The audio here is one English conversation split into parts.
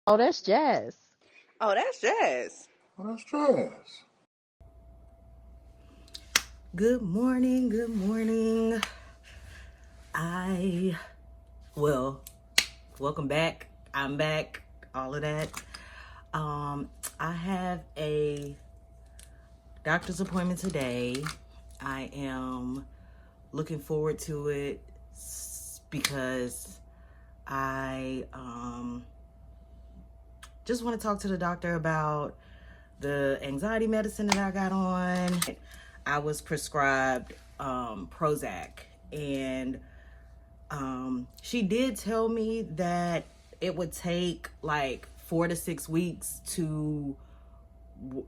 Oh, that's Jazz. Oh, that's Jazz. Well, that's trash. Good morning, good morning. I, well, welcome back. I'm back, all of that. I have a doctor's appointment today. I am looking forward to it because I just want to talk to the doctor about the anxiety medicine that I got on. I was prescribed Prozac, and she did tell me that it would take like 4 to 6 weeks to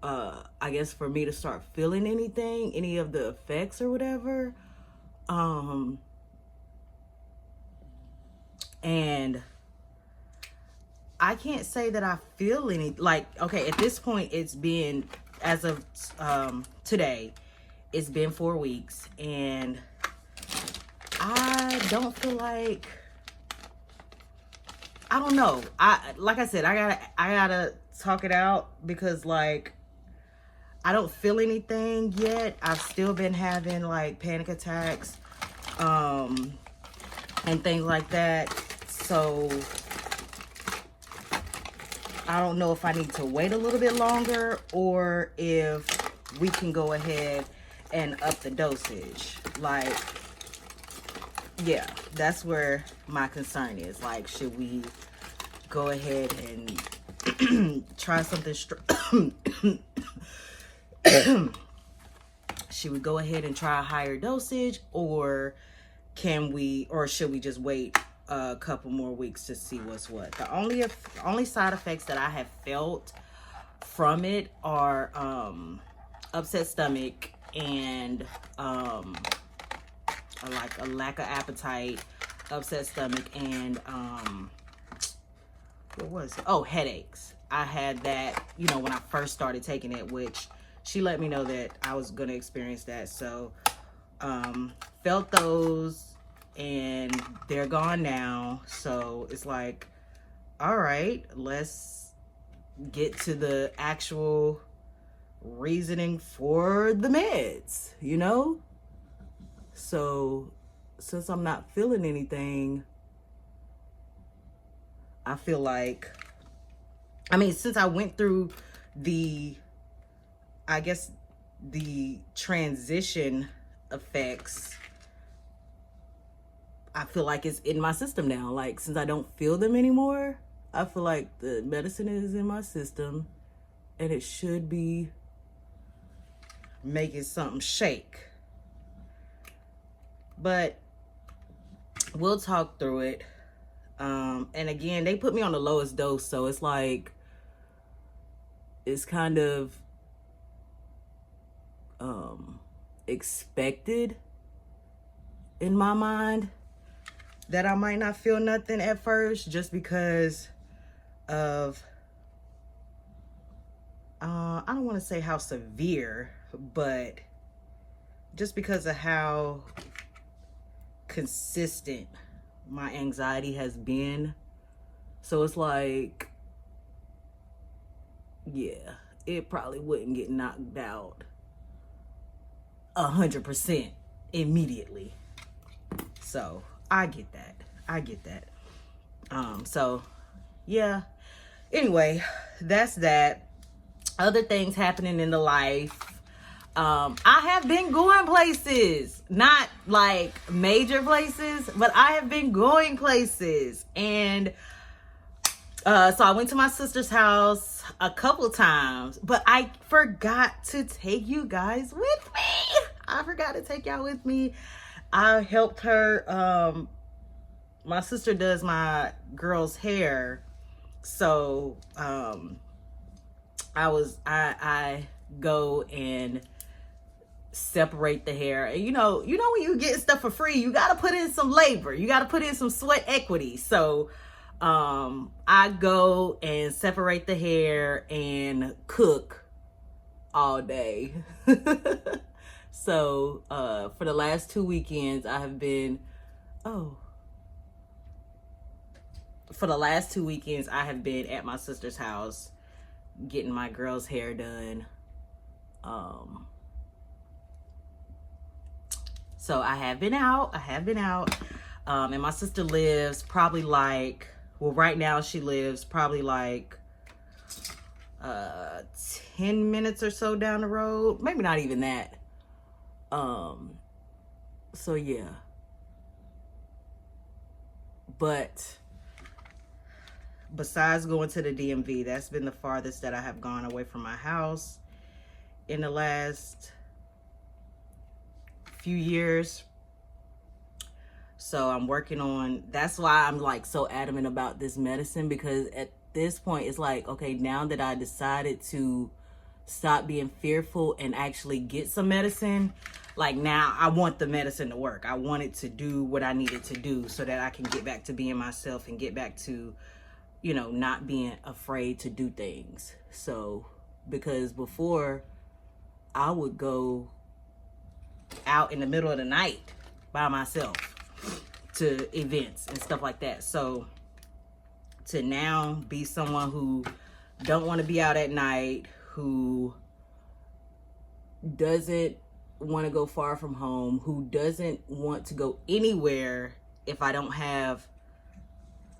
I guess for me to start feeling any of the effects or whatever. And I can't say that I feel any, like, okay, at this point it's been, as of today, it's been 4 weeks, and I don't feel like, I don't know. Like I said, I gotta talk it out because, like, I don't feel anything yet. I've still been having like panic attacks, and things like that. So I don't know if I need to wait a little bit longer or if we can go ahead and up the dosage. Like, yeah, that's where my concern is. Like, should we go ahead and try something should we go ahead and try a higher dosage, or should we just wait a couple more weeks to see what's what? The only side effects that I have felt from it are upset stomach and like a lack of appetite, upset stomach, and what was it? Oh, headaches. I had that, when I first started taking it, which she let me know that I was gonna experience that. So felt those, and they're gone now. So it's like, all right, let's get to the actual reasoning for the meds, So since I'm not feeling anything, I feel like, since I went through I guess the transition effects, I feel like it's in my system now. Like, since I don't feel them anymore, I feel like the medicine is in my system and it should be making something shake. But we'll talk through it. And again, they put me on the lowest dose, so it's like, it's kind of expected in my mind that I might not feel nothing at first, just because of I don't want to say how severe, but just because of how consistent my anxiety has been. So it's like, yeah, it probably wouldn't get knocked out 100% immediately. So I get that. So yeah, anyway, that's that. Other things happening in the life. I have been going places, not like major places, but I have been going places. And so I went to my sister's house a couple times, but I forgot to take you guys with me. I forgot to take y'all with me. I helped her. My sister does my girl's hair. So I go and separate the hair. And you know when you get stuff for free, you got to put in some labor, you got to put in some sweat equity. So I go and separate the hair and cook all day. So for the last 2 weekends I have been for the last 2 weekends, I have been at my sister's house getting my girl's hair done. So I have been out. And my sister lives probably like, well, right now she lives probably like 10 minutes or so down the road. Maybe not even that. So yeah. But besides going to the DMV, that's been the farthest that I have gone away from my house in the last few years. So I'm working on, that's why I'm like so adamant about this medicine, because at this point it's like, okay, now that I decided to stop being fearful and actually get some medicine, like now I want the medicine to work. I want it to do what I need it to do so that I can get back to being myself and get back to, you know, not being afraid to do things. So, because before I would go out in the middle of the night by myself to events and stuff like that. So to now be someone who don't want to be out at night, who doesn't want to go far from home, who doesn't want to go anywhere if I don't have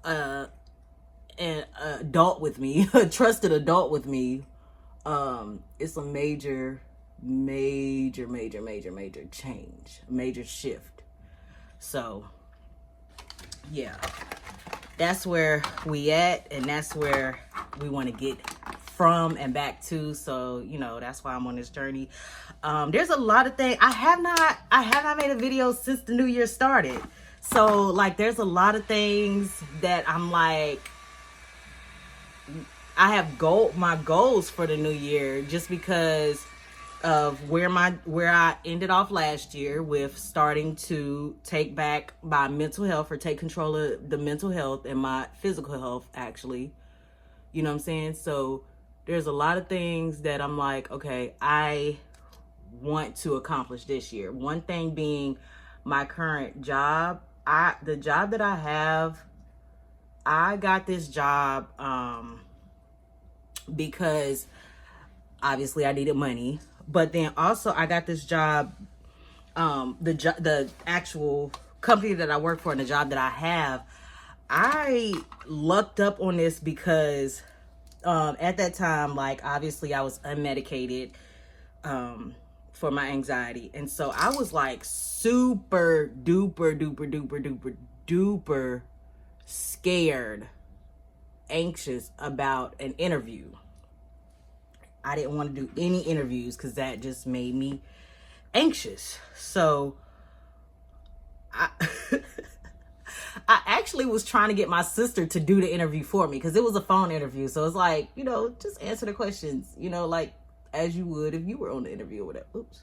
an adult with me, a trusted adult with me, it's a major change, a major shift. So yeah, that's where we at, and that's where we want to get from and back to. So, you know, that's why I'm on this journey. There's a lot of things. I have not made a video since the new year started. So like, there's a lot of things that I'm like, I have my goals for the new year, just because of where I ended off last year with starting to take back my mental health, or take control of the mental health and my physical health, actually. You know what I'm saying? So there's a lot of things that I'm like, okay, I want to accomplish this year. One thing being my current job. The job that I have, I got this job because obviously I needed money. But then also I got this job, the actual company that I work for and the job that I have, I lucked up on this because at that time, like, obviously I was unmedicated for my anxiety. And so I was like super duper scared, anxious about an interview. I didn't want to do any interviews because that just made me anxious. So I I actually was trying to get my sister to do the interview for me, because it was a phone interview. So it's like, you know, just answer the questions, you know, like as you would if you were on the interview or whatever. Oops.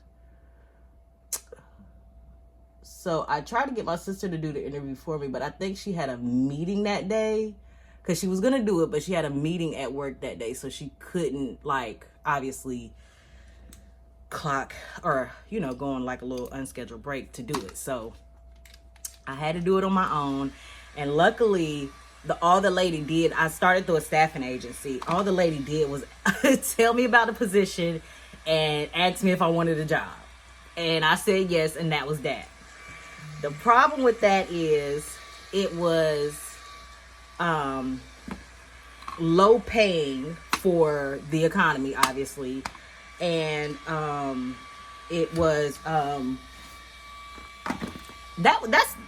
So I tried to get my sister to do the interview for me, but I think she had a meeting that day, because she was going to do it, but she had a meeting at work that day. So she couldn't, like, obviously clock or, you know, go on like a little unscheduled break to do it. So I had to do it on my own. And luckily, all the lady did, I started through a staffing agency. All the lady did was tell me about the position and ask me if I wanted a job. And I said yes, and that was that. The problem with that is it was low paying for the economy, obviously. And it was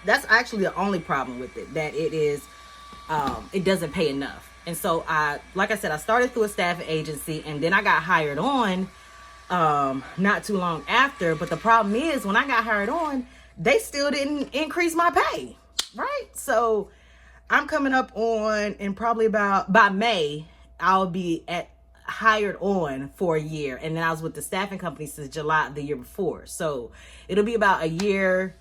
that's actually the only problem with it, that it is it doesn't pay enough. And so like I said, I started through a staffing agency, and then I got hired on not too long after. But the problem is, when I got hired on, they still didn't increase my pay, right? So I'm coming up on, and probably by May, I'll be hired on for a year. And then I was with the staffing company since July the year before. So it'll be about a year,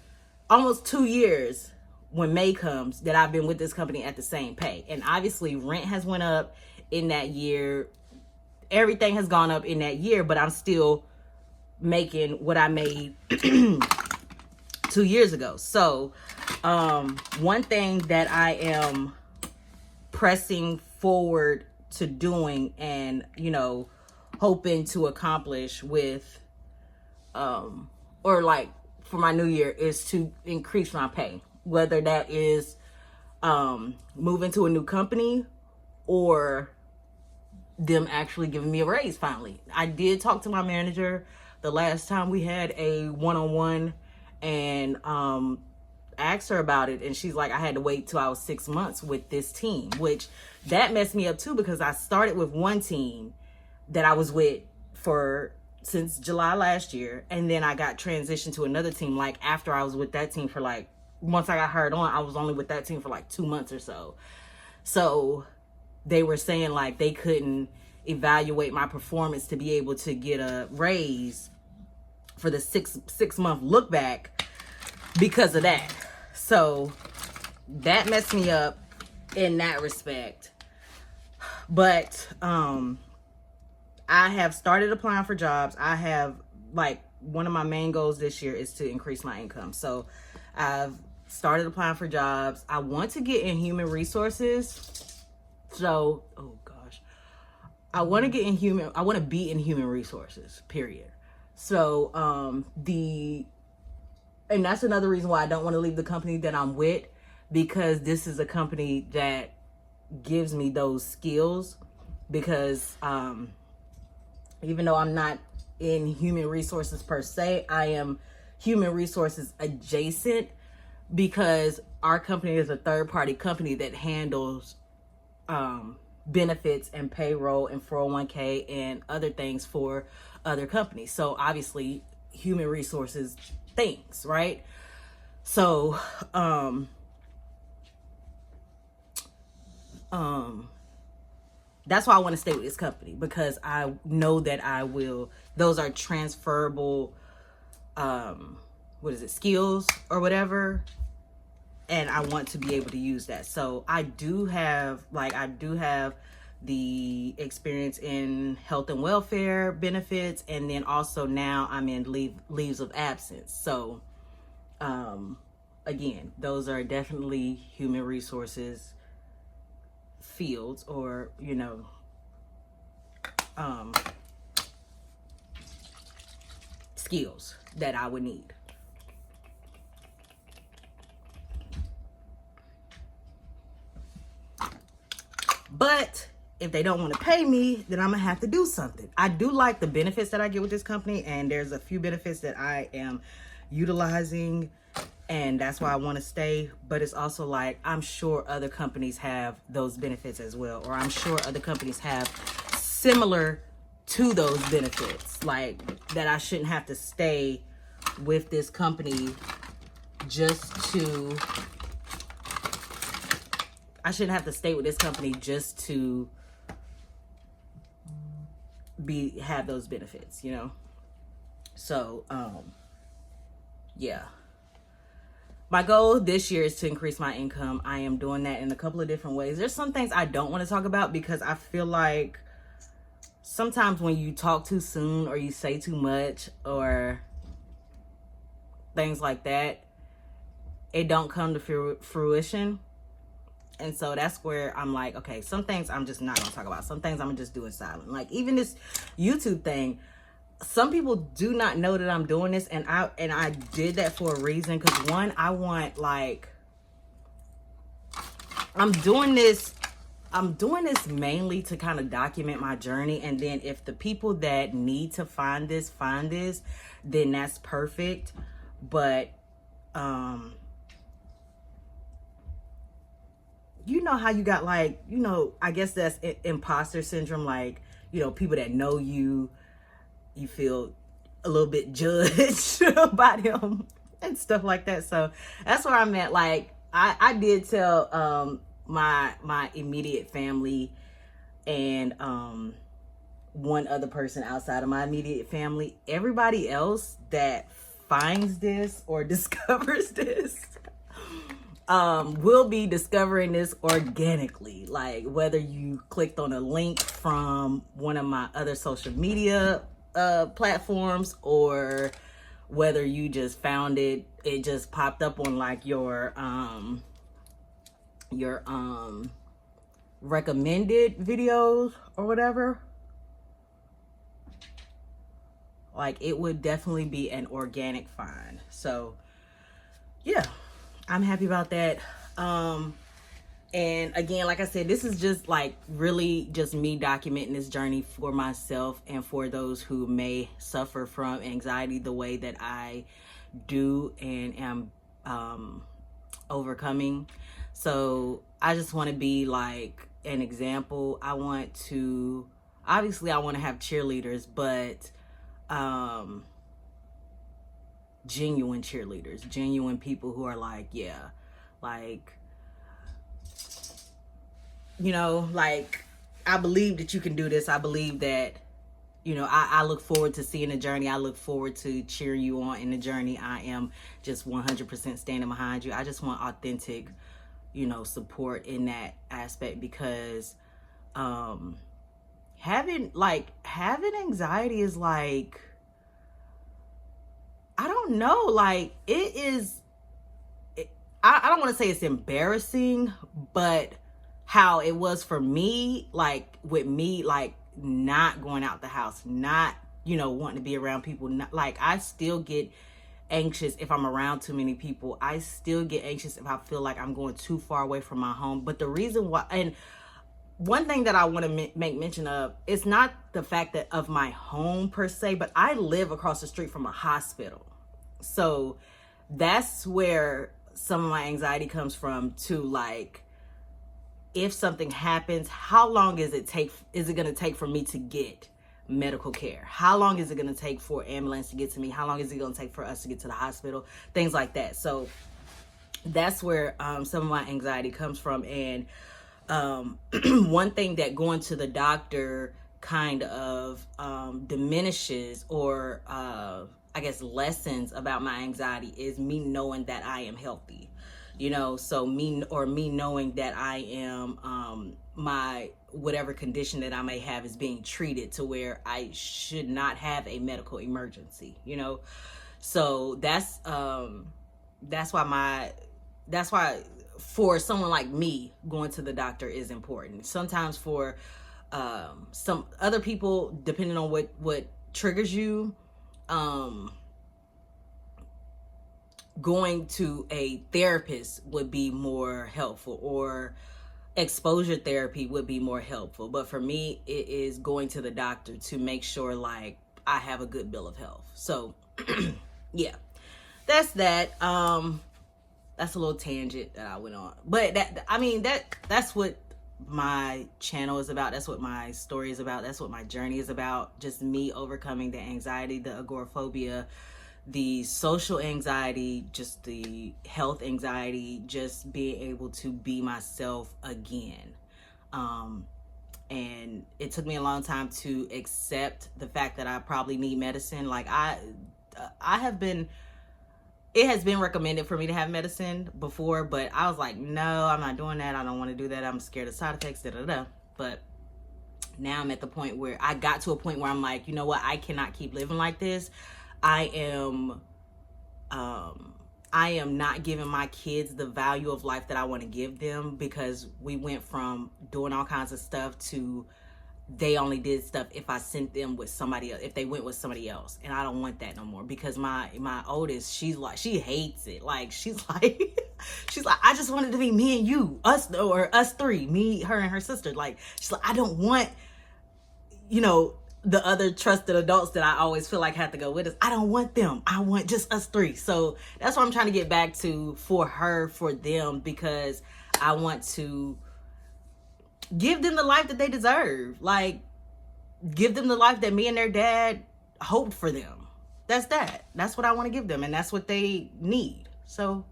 almost 2 years when May comes, that I've been with this company at the same pay. And obviously rent has went up in that year. Everything has gone up in that year, but I'm still making what I made 2 years ago. So one thing that I am pressing forward to doing and, you know, hoping to accomplish with, or like for my new year is to increase my pay, whether that is moving to a new company or them actually giving me a raise finally. I did talk to my manager the last time we had a one-on-one and asked her about it, and she's like, I had to wait till I was 6 months with this team, which that messed me up too, because I started with one team that I was with for since July last year, and then I got transitioned to another team like after I was with that team for like, once I got hired on, I was only with that team for like 2 months or so. So they were saying like they couldn't evaluate my performance to be able to get a raise for the six month look back because of that. So that messed me up in that respect. But I have started applying for jobs. I have, like, one of my main goals this year is to increase my income. So I've started applying for jobs. I want to get in human resources. So, oh gosh, I want to be in human resources, period. So, and that's another reason why I don't want to leave the company that I'm with, because this is a company that gives me those skills, because, even though I'm not in human resources per se, I am human resources adjacent, because our company is a third-party company that handles benefits and payroll and 401k and other things for other companies. So obviously human resources things, right? So that's why I want to stay with this company, because I know that those are transferable skills or whatever, and I want to be able to use that. So I do have the experience in health and welfare benefits, and then also now I'm in leaves of absence. So again, those are definitely human resources fields, or, you know, skills that I would need. But if they don't want to pay me, then I'm gonna have to do something. I do like the benefits that I get with this company, and there's a few benefits that I am utilizing, and that's why I want to stay. But it's also like, I'm sure other companies have those benefits as well, or I'm sure other companies have similar to those benefits, like that I shouldn't have to stay with this company just to have those benefits, you know? So, yeah. My goal this year is to increase my income. I am doing that in a couple of different ways. There's some things I don't want to talk about, because I feel like sometimes when you talk too soon or you say too much or things like that, it don't come to fruition. And so that's where I'm like, okay, some things I'm just not gonna talk about. Some things I'm gonna just do in silent. Like even this YouTube thing, some people do not know that I'm doing this, and I did that for a reason. Because one, I want, like, I'm doing this mainly to kind of document my journey, and then if the people that need to find this, then that's perfect. But you know how you got, like, you know, I guess that's imposter syndrome, like, you know, people that know you feel a little bit judged by them and stuff like that. So that's where I'm at. Like, I did tell my immediate family and one other person outside of my immediate family. Everybody else that finds this or discovers this will be discovering this organically. Like, whether you clicked on a link from one of my other social media platforms, or whether you just found it just popped up on like your recommended videos or whatever, like it would definitely be an organic find. So yeah, I'm happy about that. And again, like I said, this is just like really just me documenting this journey for myself and for those who may suffer from anxiety the way that I do and am overcoming. So I just want to be like an example. I want to have cheerleaders, but genuine cheerleaders, genuine people who are like, yeah, like, you know, like, I believe that you can do this. I believe that, you know, I look forward to seeing the journey. I look forward to cheering you on in the journey. I am just 100% standing behind you. I just want authentic, you know, support in that aspect, because having anxiety is like, I don't know, like I don't want to say it's embarrassing, but how it was for me, like with me, like not going out the house, not, you know, wanting to be around people, not, like I still get anxious if I'm around too many people. I still get anxious if I feel like I'm going too far away from my home. But the reason why, and one thing that I want to make mention of, it's not the fact that of my home per se, but I live across the street from a hospital. So that's where some of my anxiety comes from too. Like, if something happens, how long is it going to take for me to get medical care? How long is it going to take for an ambulance to get to me? How long is it going to take for us to get to the hospital? Things like that. So that's where some of my anxiety comes from. And one thing that going to the doctor kind of diminishes or I guess lessens about my anxiety is me knowing that I am healthy. You know, so me knowing that I am my whatever condition that I may have is being treated to where I should not have a medical emergency, you know. So that's why for someone like me, going to the doctor is important. Sometimes for some other people, depending on what triggers you, going to a therapist would be more helpful, or exposure therapy would be more helpful. But for me, it is going to the doctor to make sure like I have a good bill of health. So yeah, that's that. That's a little tangent that I went on, but that's what my channel is about. That's what my story is about. That's what my journey is about. Just me overcoming the anxiety, the agoraphobia, the social anxiety, just the health anxiety, just being able to be myself again. And it took me a long time to accept the fact that I probably need medicine. Like it has been recommended for me to have medicine before, but I was like, no, I'm not doing that. I don't want to do that. I'm scared of side effects, But now I'm at the point where I got to a point where I'm like, you know what? I cannot keep living like this. I am not giving my kids the value of life that I want to give them, because we went from doing all kinds of stuff to they only did stuff if I sent them with somebody else, if they went with somebody else. And I don't want that no more, because my oldest, she's like, she hates it. Like, she's like, I just wanted to be me and you, us three, me, her, and her sister. Like, she's like, I don't want, you know, the other trusted adults that I always feel like have to go with us. I don't want them. I want just us three. So that's what I'm trying to get back to for her, for them, because I want to give them the life that they deserve. Like, give them the life that me and their dad hoped for them. That's what I want to give them, and that's what they need. So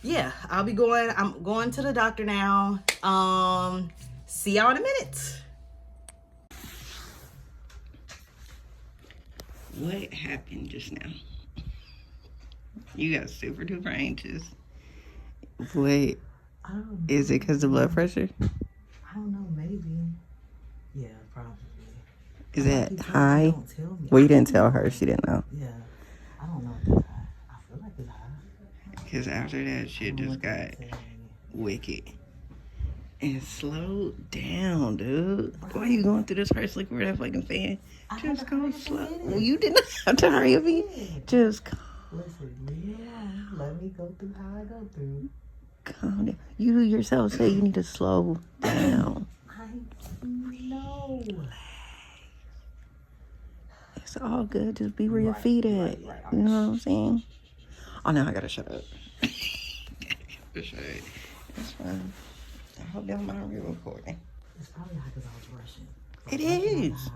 yeah, I'm going to the doctor now. See y'all in a minute. What happened just now? You got super duper anxious. Wait, is it because of blood pressure? I don't know, maybe. Yeah, probably. Is that high? Don't tell me. Well, you didn't tell her. She didn't know. Yeah, I don't know if it's high. I feel like it's high. Because after that shit just got wicked. And slow down, dude. Why are you going through this first liquid with that fucking fan? Just go slow. Well, you did not have to hurry up. Just calm. Listen, leave me alone. Let me go through how I go through. Calm down. You yourself say you need to slow down. I know. It's all good. Just be where your feet at. You know what I'm saying? Oh, no, I gotta shut up. It's fine. I hope y'all mind re-recording. It's probably hot because I was rushing. It is.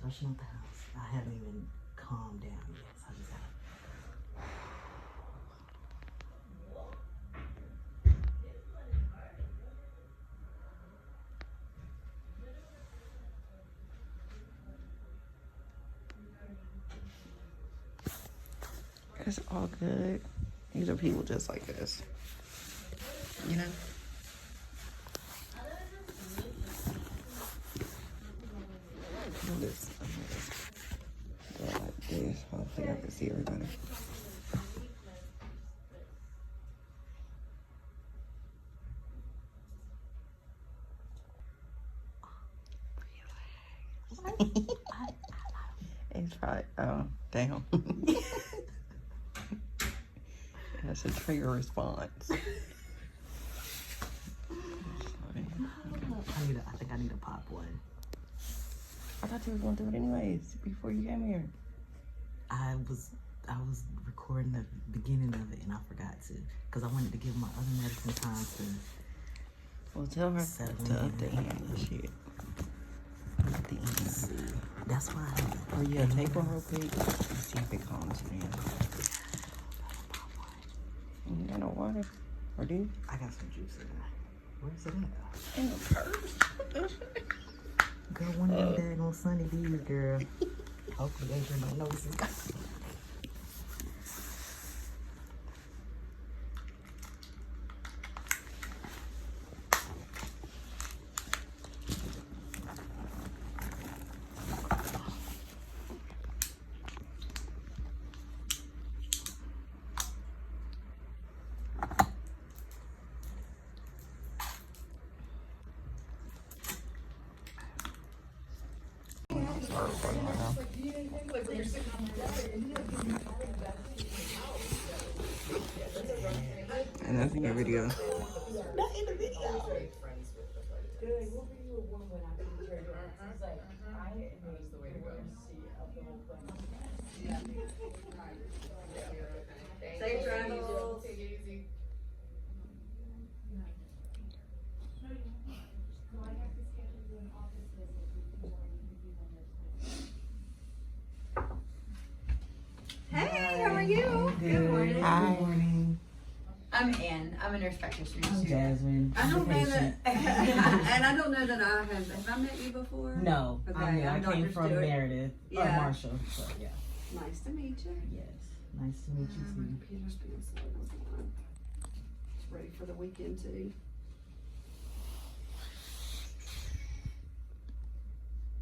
Rushing out the house. I haven't even calmed down yet. So I just gotta... It's all good. These are people just like us. You know? This. Go like this. Hopefully I can see everybody. It's probably, oh, damn. That's a trigger response. I think I need to pop one. I thought you was going to do it anyways before you came here. I was recording the beginning of it and I forgot to, because I wanted to give my other medicine time to. Well, tell her to update him and shit. At the end. That's why. Oh yeah, take one real quick. Let's see if it calms you down. You got no water? Or do you? I got some juice in there. Where's it at? In the purse. Girl, one of them daggone Sunny D's, girl. Hopefully Adrian don't notice it. And that's in your video. Not in the video. Safe travels. Hey, how are you? Good morning. Hi. Good morning. I'm Ann. I'm a nurse practitioner. I'm Jasmine. I don't know that, and I don't know that I have I met you before? No, Okay, I I'm came Dr. from Stewart. Meredith. Yeah. Marshall. So, yeah. Nice to meet you. Yes. Nice to meet you My too. computer's being slow. Hold on. It's ready for the weekend too.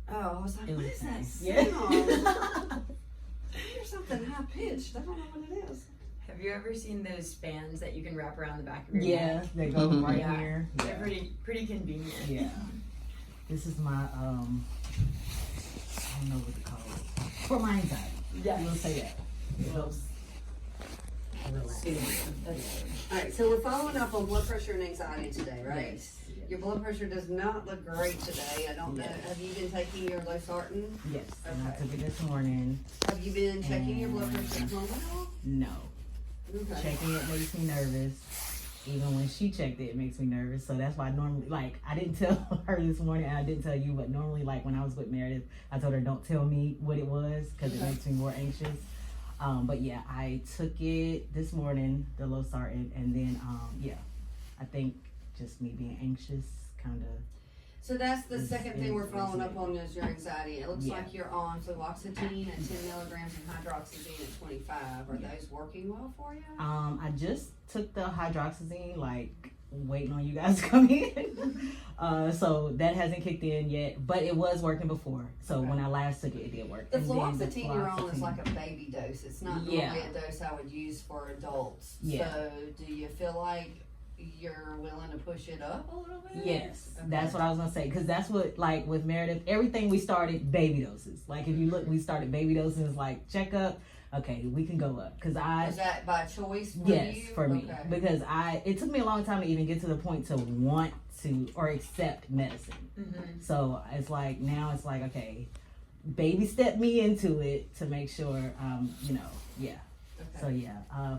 Oh, I was like, It what was is that nice. sound? There's something high pitched. I don't know what it is. Have you ever seen those spans that you can wrap around the back of your Yeah, neck? they go right Yeah. here. They're Yeah. pretty convenient. Yeah. This is my I don't know what to call it. For my anxiety. Yeah. We'll say that. It helps relax. All right, so we're following up on blood pressure and anxiety today, right? Yes. Your blood pressure does not look great today. I don't know. Yes. Have you been taking your losartan? Yes. And I Okay. took it this morning. Have you been checking your blood pressure at home at all? No. Okay. Checking it makes me nervous. Even when she checked it, it makes me nervous. So that's why I normally, like, I didn't tell her this morning, and I didn't tell you, but normally, like, when I was with Meredith, I told her, don't tell me what it was, because it makes me more anxious. But yeah, I took it this morning, the losartan, and then, yeah, I think just me being anxious kind of. So that's the Is- second thing we're is- following is up on is your anxiety. It looks Yeah. like you're on fluoxetine at 10 milligrams and hydroxyzine at 25. Are those working well for you? I just took the hydroxyzine, like, waiting on you guys to come in. So that hasn't kicked in yet, but it was working before. So when I last took it, it did work. The And then fluoxetine you're on is fluoxetine- like a baby dose. It's not Yeah. normally a dose I would use for adults. Yeah. So do you feel like you're willing to push it up a little bit? Yes, Okay. that's what I was gonna say. Because that's what, like with Meredith, everything we started baby doses. Like if you look, we started baby doses, like checkup. Okay, we can go up. Because Is that by choice for yes, you? for me. Okay. Because it took me a long time to even get to the point to want to or accept medicine. Mm-hmm. So it's like now it's like, okay, baby step me into it to make sure, yeah. Okay. So yeah,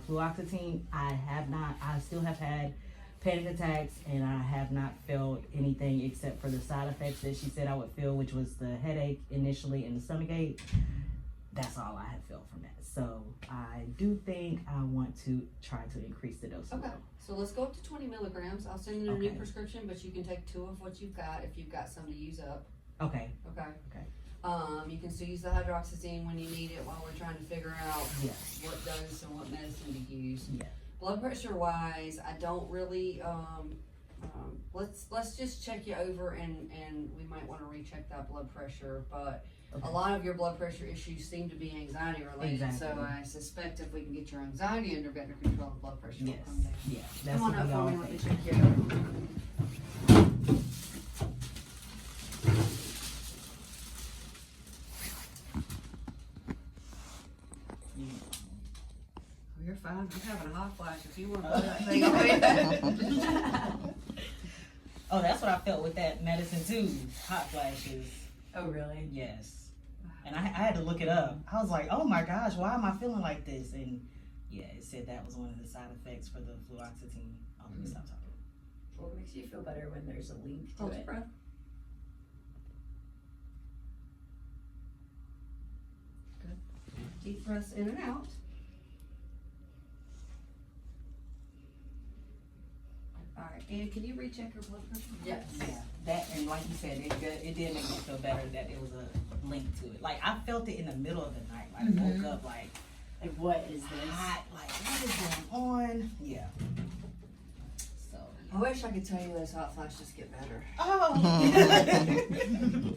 fluoxetine, I still have had panic attacks, and I have not felt anything except for the side effects that she said I would feel, which was the headache initially and the stomach ache. That's all I have felt from that. So I do think I want to try to increase the dose. Okay, so let's go up to 20 milligrams. I'll send you a new Okay. prescription, but you can take 2 of what you've got if you've got some to use up. Okay. Okay. Okay. You can still use the hydroxyzine when you need it while we're trying to figure out Yes. what dose and what medicine to use. Yeah. Blood pressure wise, I don't really, let's just check you over and we might want to recheck that blood pressure, but Okay. a lot of your blood pressure issues seem to be anxiety related, so Exactly. I suspect if we can get your anxiety under better control, the blood pressure Yes. will come down. Yeah. That's Come on what up we for all me, let me think. check you over. Oh, you're fine, I'm having a hot flash if you want to put that thing on. Oh, that's what I felt with that medicine too. Hot flashes. Oh, really? Yes. And I had to look it up. I was like, oh my gosh, why am I feeling like this? And yeah, it said that was one of the side effects for the fluoxetine. Oh, let me stop talking. What makes you feel better when there's a link to Hold your it? breath. Good. Deep breaths in and out. Alright, and can you recheck your blood pressure? Yes. Yeah, that, and like you said, it did make me feel better that there was a link to it. Like I felt it in the middle of the night. Like Mhm. woke up like Like, what is this? hot. Like what is going on? Yeah. So. I wish I could tell you those hot flashes get better. Oh.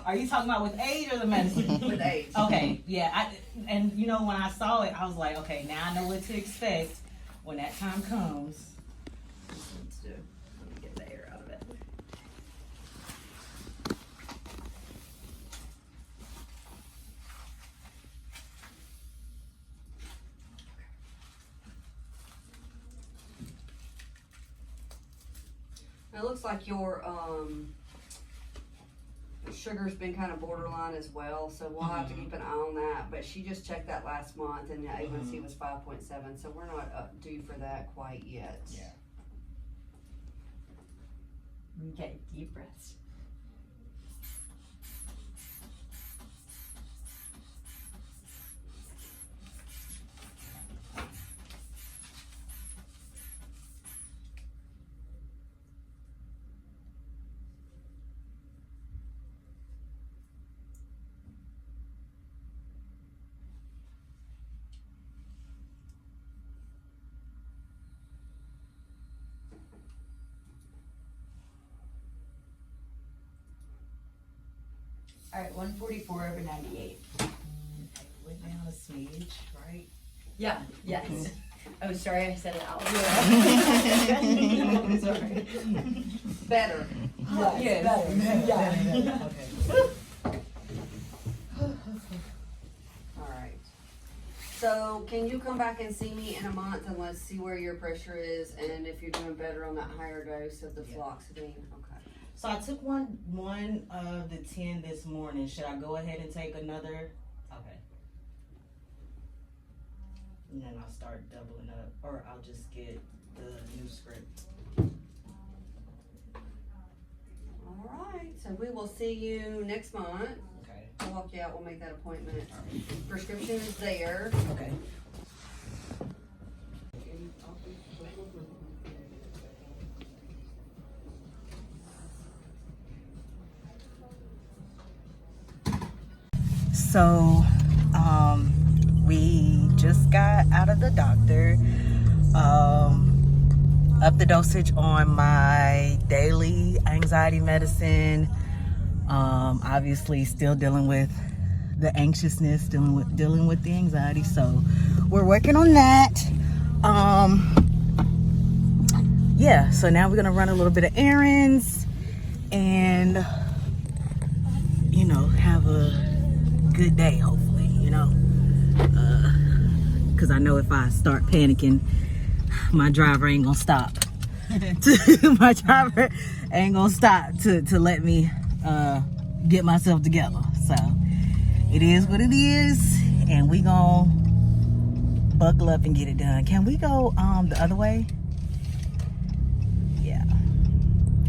Are you talking about with age or the medicine? With age. Okay, yeah. And you know when I saw it, I was like, okay, now I know what to expect when that time comes. Let's do. Let me get the air out of it. It looks like your sugar's been kind of borderline as well, so we'll have to keep an eye on that. But she just checked that last month, and the A1C was 5.7, so we're not due for that quite yet. Yeah. Okay, deep breaths. All right, 144/98. Went down a smidge, right? Yeah, yes. Oh, sorry, I said it out. I'm sorry. Better. Yes, better. Yeah. Okay. Alright. So can you come back and see me in a month and let's see where your pressure is and if you're doing better on that higher dose of the Yeah. fluoxetine? Okay. So I took one of the 10 this morning. Should I go ahead and take another? Okay. And then I'll start doubling up, or I'll just get the new script. Alright, so we will see you next month. Okay. We'll walk you out, we'll make that appointment. Prescription is there. Okay. So, we just got out of the doctor. Up the dosage on my daily anxiety medicine. Obviously, still dealing with the anxiousness, dealing with the anxiety. So, we're working on that. yeah, so now we're gonna run a little bit of errands and, you know, have a good day, hopefully, you know. Because I know if I start panicking, my driver ain't gonna stop. My driver ain't gonna stop to let me get myself together. So it is what it is, and we gonna buckle up and get it done. Can we go the other way? Yeah.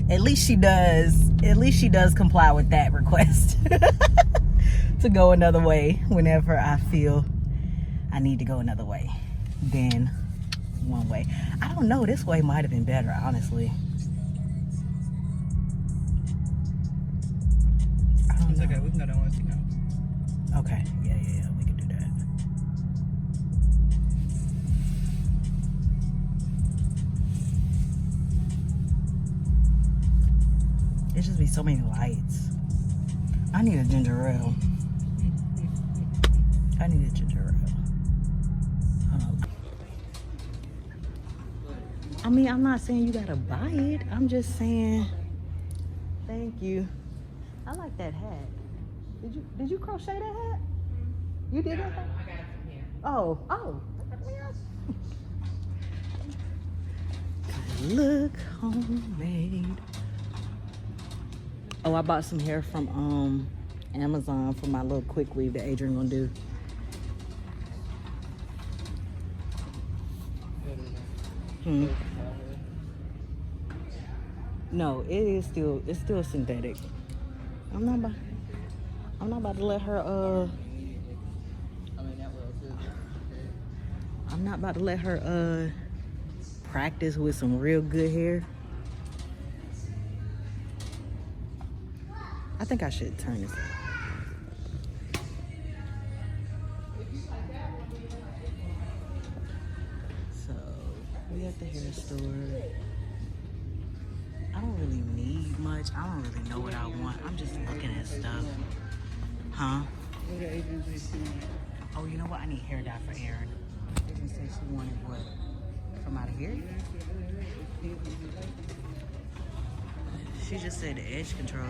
At least she does comply with that request to go another way whenever I feel I need to go another way than one way. I don't know, this way might have been better, honestly. I don't know. Okay, we can go down one now. Okay, yeah, we can do that. There just be so many lights. I need a ginger ale. I need a ginger ale. I mean, I'm not saying you gotta buy it. I'm just saying, thank you. I like that hat. Did you crochet that hat? You did that? I got it from here. Oh. Look homemade. Oh, I bought some hair from Amazon for my little quick weave that Adrian gonna do. No, it's still synthetic. I'm not about to let her I'm not about to let her practice with some real good hair. I think I should turn this up. So we at the hair store. I don't really need much. I don't really know what I want. I'm just looking at stuff. Huh? Oh, you know what? I need hair dye for Erin. She said she wanted what? From out of here? She just said the edge control.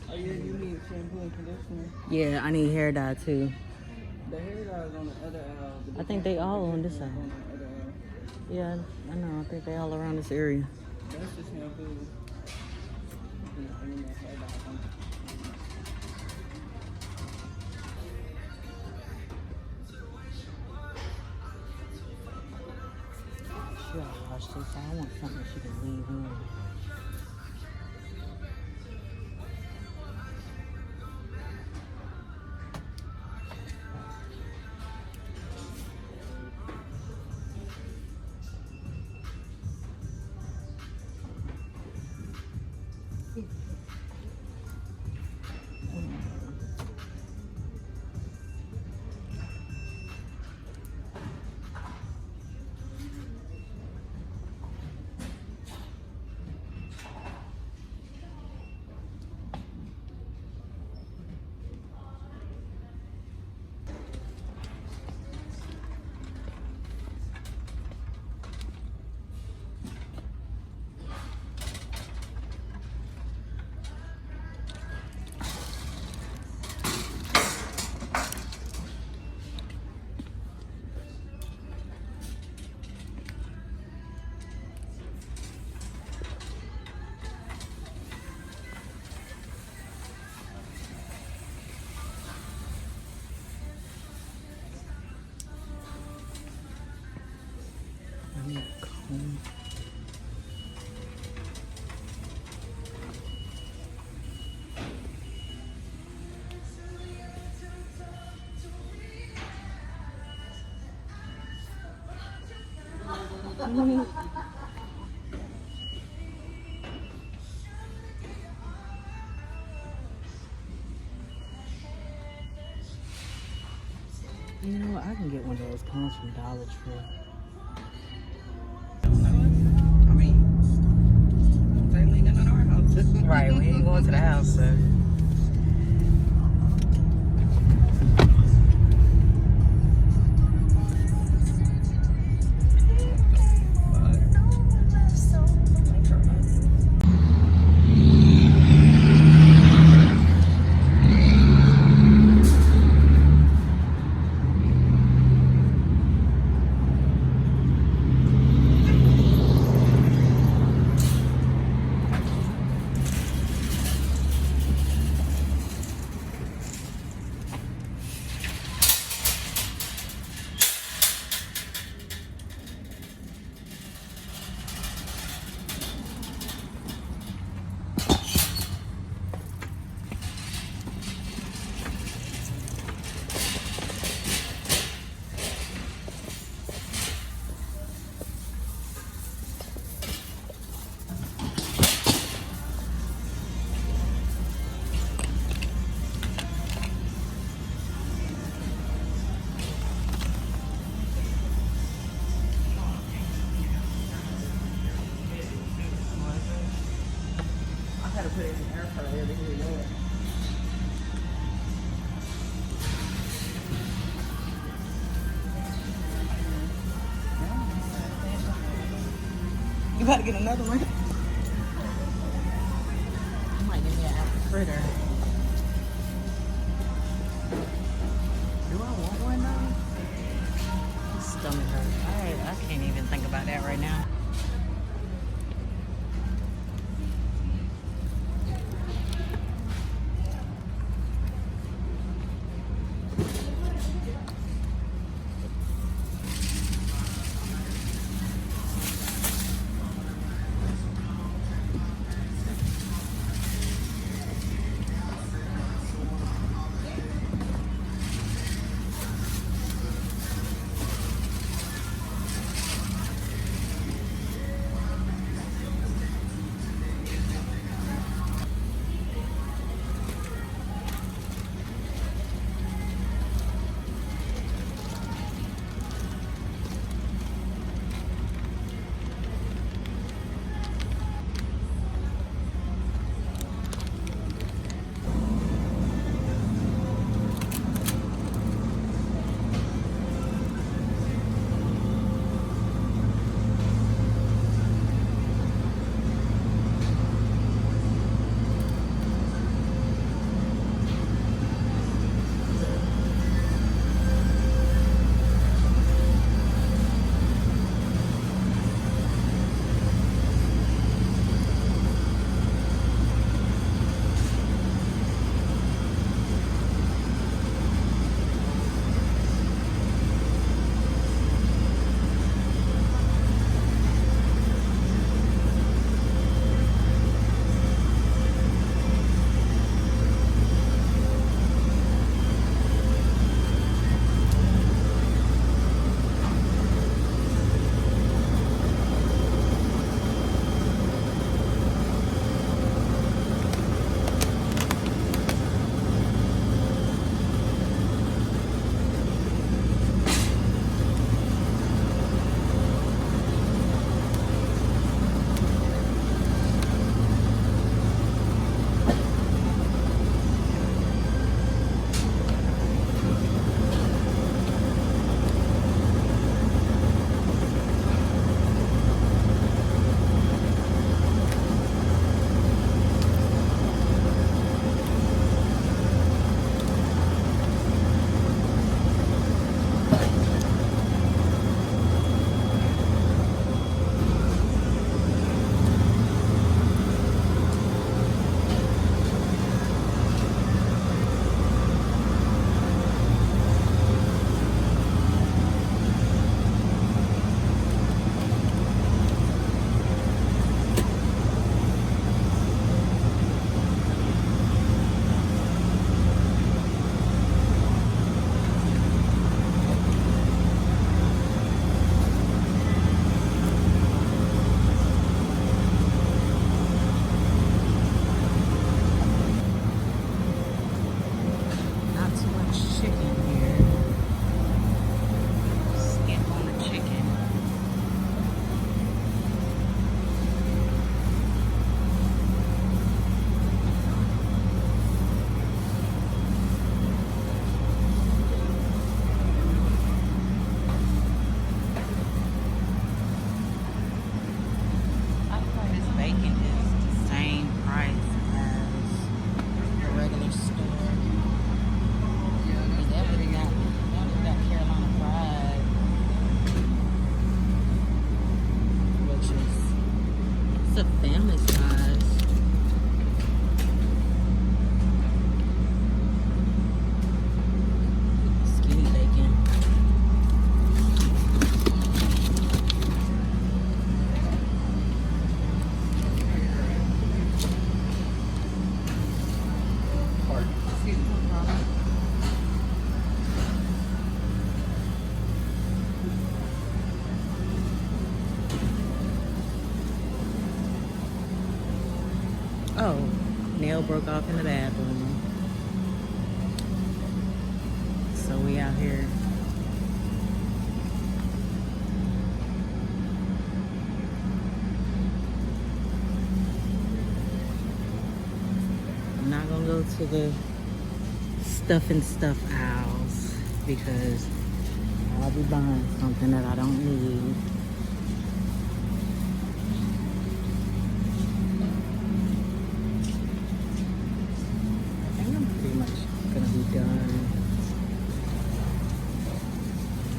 Oh yeah, you need shampoo and conditioner. Yeah, I need hair dye too. The hair dye is on the other aisle. I think they all on this side. On the other aisle. Yeah, I know. I think they all around this area. That's the shampoo. And then the hair dye on She got washed this, so I want something she can leave in. I need a comb. ones from Dollar Tree. I mean, they leaning on our house. Right, we ain't going to the house, sir. I gotta put it in the air fryer to heat it up. You gotta get another one. I might give me an apple fritter. Do I want one though? My stomach hurts. I can't even think about that right now. It's a family size. Skinny bacon. Excuse me. Oh, nail broke off in the bathroom. So we out here. I'm not gonna go to the stuff and stuff aisles because I'll be buying something that I don't need. I think I'm pretty much gonna be done.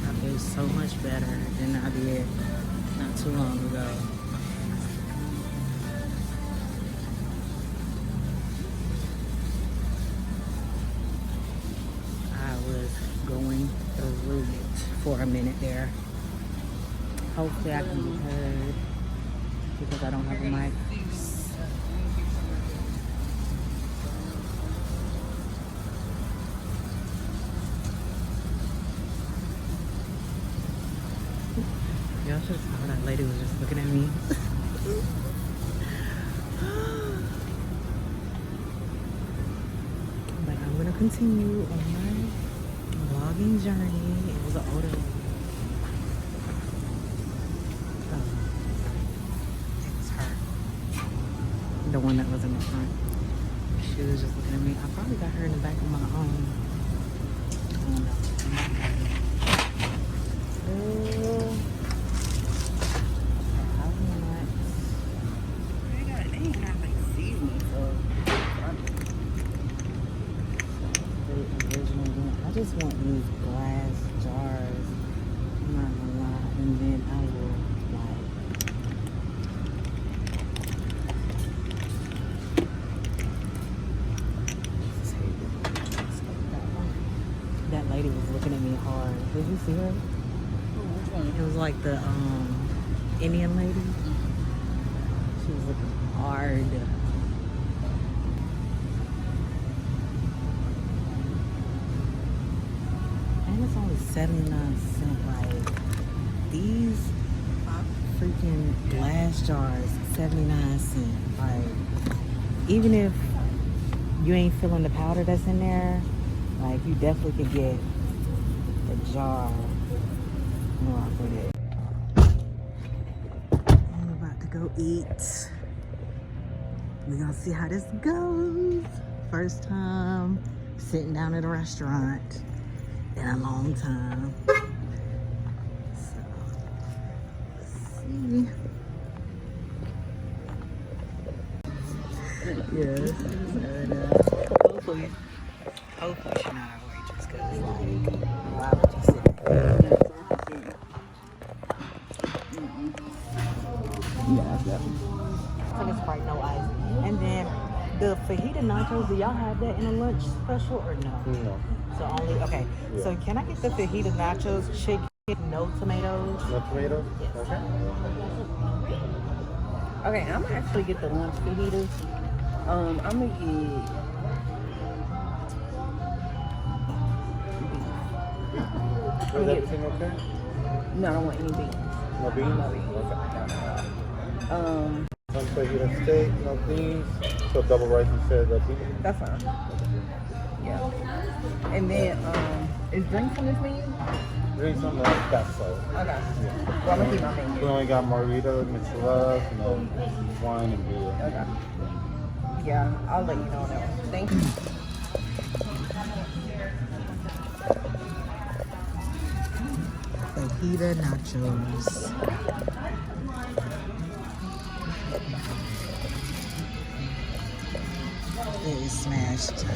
I feel so much better than I did not too long ago. I was going through it for a minute there. Hopefully I can be heard because I don't have a mic. Y'all should saw that lady was just looking at me. But I'm gonna continue on my vlogging journey. It was an older lady. It was her. The one that was in the front. She was just looking at me. I probably got her in the back of my own. I don't know. I just want these glass jars. I'm not gonna lie, and then I will That lady was looking at me hard. Did you see her? Which one? It was like the Indian lady. She was looking hard. And it's only 79 cents. Like, these freaking glass jars, 79 cents. Like, even if you ain't feeling the powder that's in there, like, you definitely could get a jar. Rock with it. I'm about to go eat. We're gonna see how this goes. First time sitting down at a restaurant in a long time. So, let's see. Yes. Hopefully she's not our waitress, because like, why would you sit there? Yeah, I think it's Sprite, no ice. And then the fajita nachos, do y'all have that in a lunch special or no? No. So only, okay. Yeah. So can I get the fajita nachos, chicken, no tomatoes? No tomatoes? Yes. Okay. Okay, I'm gonna actually get the lunch fajitas. I'm gonna get Is everything okay? no, I don't want any beans. No beans? No beans. Okay. Some fajita steak, no beans. So double rice instead of beans? That's fine. Yeah. And then, is drinks on this menu? Drinks on that so. Okay. Yeah. Well, I'm gonna keep my menu. We only got margarita, micheladas, you know, wine and beer. Okay. Yeah, I'll let you know on that one. Thank you. Fajita nachos. It is smashed. I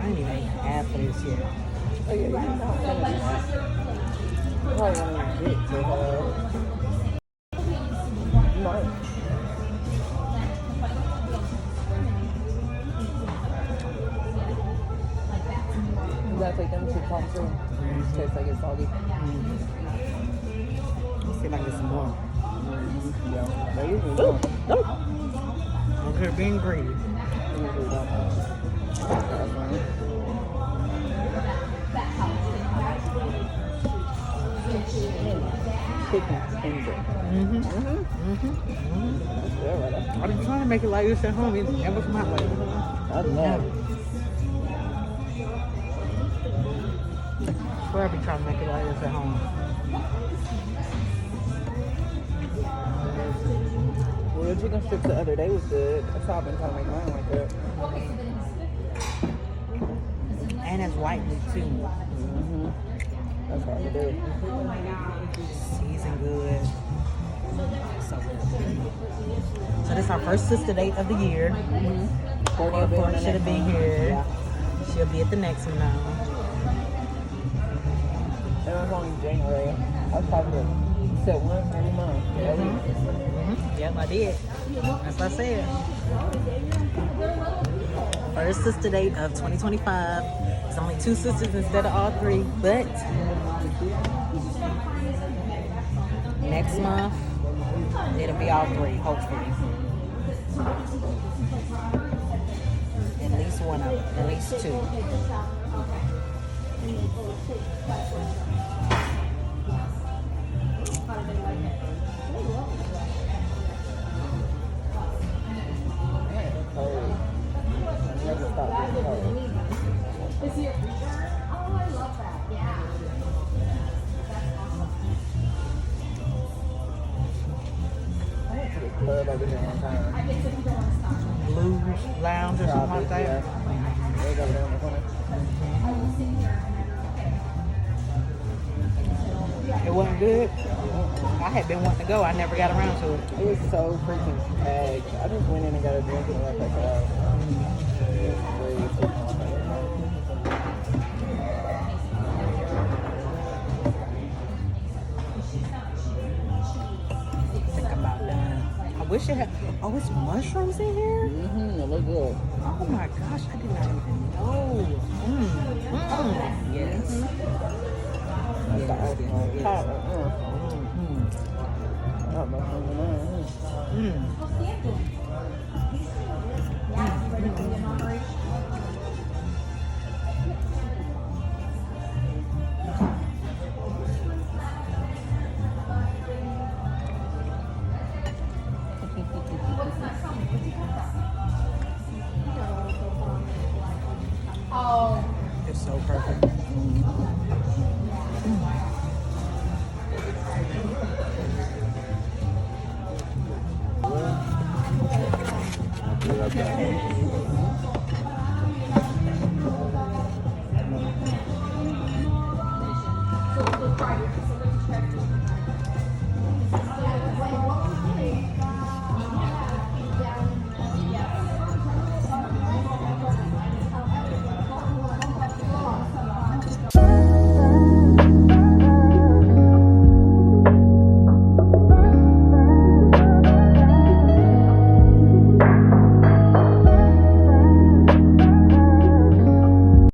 didn't even eat half of this yet. Oh, yeah, you can have some of that. Probably won't even get to have. You might. You gotta take them to the top too. Tastes like it's salty. Let's see if I can get some more. Yeah. They usually don't. Okay, being greedy. They usually don't. That's fine. Chicken tender. Yeah, right. I've been trying to make it like this at home. It never come out like this. I know. I swear I've been trying to make it like this at home. Well, the chicken strips the other day was good. That's how I've been trying to make mine like that. And it's white meat too. That's hard to do. Seasoned good. So good. So this is our first sister date of the year. Courtney Courtney should have been here. Yeah. She'll be at the next one now. And it was only January. I was probably you said once every month. Yep, I did. That's what I said. First sister date of 2025. It's only 2 sisters instead of all 3, but next month it'll be all 3, hopefully. At least one of them, at least 2. Club over here one time. Blue Lounge or something like that. Yeah. It was over there in the corner. It wasn't good. I had been wanting to go. I never got around to it. It was so freaking packed. I just went in and got a drink and left back out. It was crazy. I wish it had. Oh, it's mushrooms in here? It looked good. Oh my gosh, I did not even know. Yes. That's the icing on top. Not mushroom in there. It's so perfect.